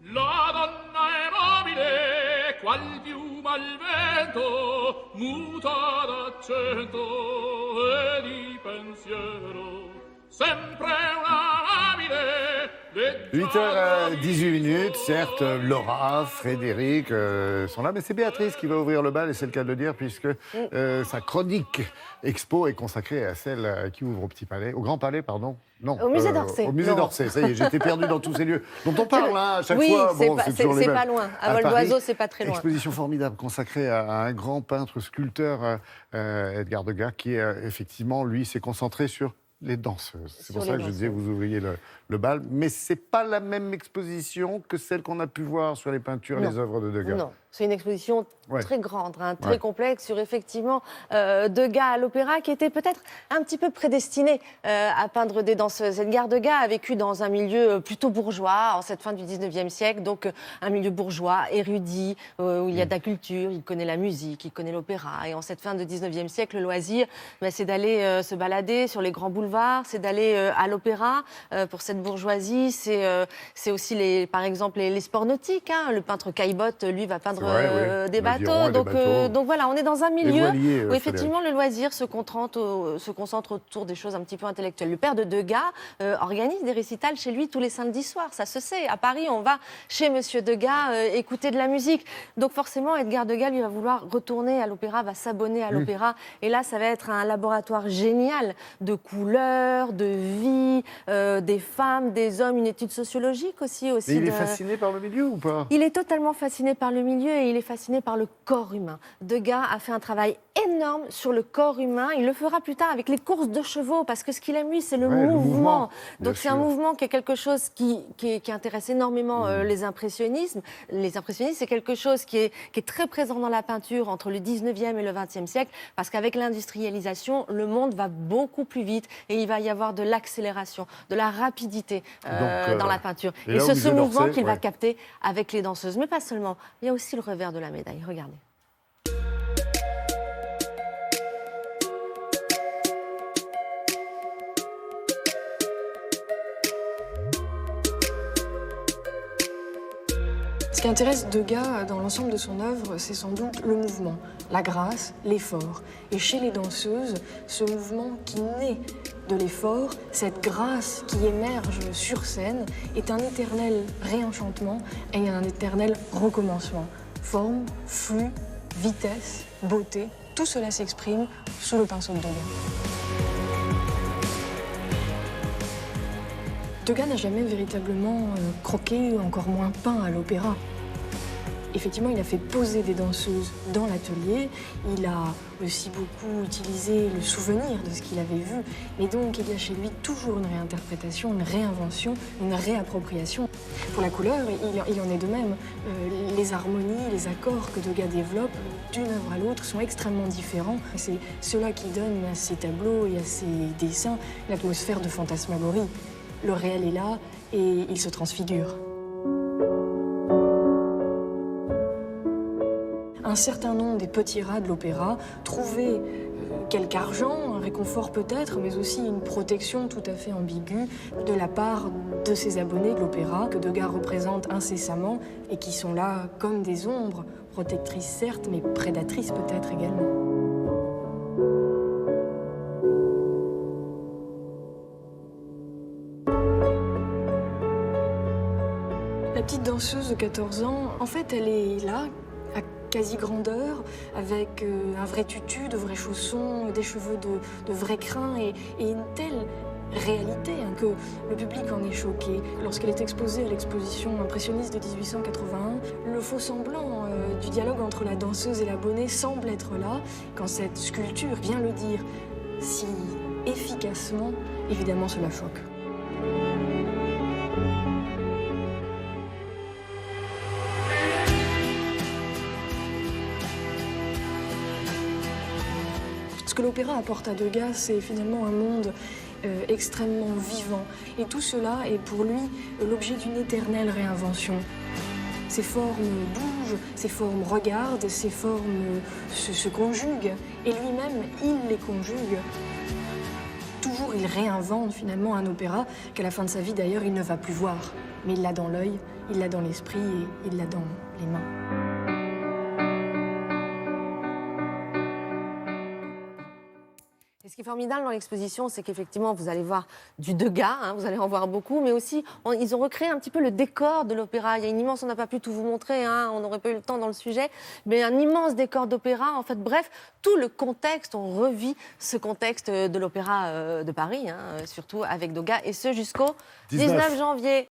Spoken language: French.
La donna è mobile, qual piuma al vento, muta d'accento e di pensiero, sempre una amabile. 8h18, certes, Laura, Frédéric sont là, mais c'est Béatrice qui va ouvrir le bal, et c'est le cas de le dire, puisque sa chronique expo est consacrée à celle qui ouvre au Petit Palais, au Grand Palais, pardon. Non, au musée d'Orsay. Au musée d'Orsay, ça y est, j'étais perdu dans tous ces lieux dont on parle à chaque oui, fois. Oui, bon, c'est pas loin. À vol d'oiseau, c'est pas très loin. Exposition formidable consacrée à un grand peintre, sculpteur, Edgar Degas, qui effectivement, lui, s'est concentré sur les danseuses. C'est pour ça que je disais, vous ouvriez le bal. Mais ce n'est pas la même exposition que celle qu'on a pu voir sur les peintures et les œuvres de Degas. Non, c'est une exposition très grande, très complexe, sur effectivement Degas à l'opéra, qui était peut-être un petit peu prédestiné à peindre des danseuses. Edgar Degas a vécu dans un milieu plutôt bourgeois, en cette fin du 19e siècle, donc un milieu bourgeois, érudit, où il y a de la culture, il connaît la musique, il connaît l'opéra. Et en cette fin du 19e siècle, le loisir, c'est d'aller se balader sur les grands boulevards, c'est d'aller à l'opéra. Pour cette bourgeoisie, c'est aussi, par exemple, les sports nautiques. Hein. Le peintre Caillebotte, lui, va peindre des bateaux. Donc voilà, on est dans un milieu où effectivement le loisir se concentre autour des choses un petit peu intellectuelles. Le père de Degas organise des récitals chez lui tous les samedis soirs, ça se sait. À Paris, on va chez Monsieur Degas écouter de la musique. Donc forcément, Edgar Degas, lui, va vouloir retourner à l'opéra, va s'abonner à l'opéra. Et là, ça va être un laboratoire génial de couleurs, de vie, des femmes, des hommes, une étude sociologique aussi. Et il est fasciné par le milieu ou pas? Il est totalement fasciné par le milieu et il est fasciné par le corps humain. Degas a fait un travail énorme sur le corps humain. Il le fera plus tard avec les courses de chevaux, parce que ce qu'il aime, lui, c'est le mouvement. Donc c'est un mouvement qui est quelque chose qui intéresse énormément les impressionnistes. Les impressionnistes, c'est quelque chose qui est très présent dans la peinture entre le 19e et le 20e siècle, parce qu'avec l'industrialisation, le monde va beaucoup plus vite et il va y avoir de l'accélération, de la rapidité dans la peinture. Et c'est ce mouvement qu'il va capter avec les danseuses. Mais pas seulement, il y a aussi le revers de la médaille. Regardez. Ce qui intéresse Degas dans l'ensemble de son œuvre, c'est sans doute le mouvement, la grâce, l'effort. Et chez les danseuses, ce mouvement qui naît de l'effort, cette grâce qui émerge sur scène, est un éternel réenchantement et un éternel recommencement. Forme, flux, vitesse, beauté, tout cela s'exprime sous le pinceau de Degas. Degas n'a jamais véritablement croqué, encore moins peint à l'opéra. Effectivement, il a fait poser des danseuses dans l'atelier. Il a aussi beaucoup utilisé le souvenir de ce qu'il avait vu. Mais donc, il y a chez lui toujours une réinterprétation, une réinvention, une réappropriation. Pour la couleur, il en est de même. Les harmonies, les accords que Degas développe d'une œuvre à l'autre sont extrêmement différents. C'est cela qui donne à ses tableaux et à ses dessins l'atmosphère de fantasmagorie. Le réel est là et il se transfigure. Un certain nombre des petits rats de l'opéra trouvaient quelque argent, un réconfort peut-être, mais aussi une protection tout à fait ambiguë de la part de ces abonnés de l'opéra que Degas représente incessamment et qui sont là comme des ombres, protectrices certes, mais prédatrices peut-être également. La petite danseuse de 14 ans, en fait, elle est là, à quasi-grandeur, avec un vrai tutu, de vrais chaussons, des cheveux de vrais crins et une telle réalité que le public en est choqué. Lorsqu'elle est exposée à l'exposition impressionniste de 1881, le faux semblant du dialogue entre la danseuse et l'abonné semble être là, quand cette sculpture vient le dire si efficacement, évidemment cela choque. Ce que l'opéra apporte à Degas, c'est finalement un monde extrêmement vivant. Et tout cela est pour lui l'objet d'une éternelle réinvention. Ces formes bougent, ces formes regardent, ces formes se conjuguent. Et lui-même, il les conjugue. Toujours jour, il réinvente finalement un opéra qu'à la fin de sa vie, d'ailleurs, il ne va plus voir. Mais il l'a dans l'œil, il l'a dans l'esprit et il l'a dans les mains. Et ce qui est formidable dans l'exposition, c'est qu'effectivement, vous allez voir du Degas, hein, vous allez en voir beaucoup, mais aussi, ils ont recréé un petit peu le décor de l'opéra. Il y a une immense, on n'a pas pu tout vous montrer, hein, on n'aurait pas eu le temps dans le sujet, mais un immense décor d'opéra. En fait, bref, tout le contexte, on revit ce contexte de l'opéra de Paris, hein, surtout avec Degas, et ce jusqu'au 19 janvier.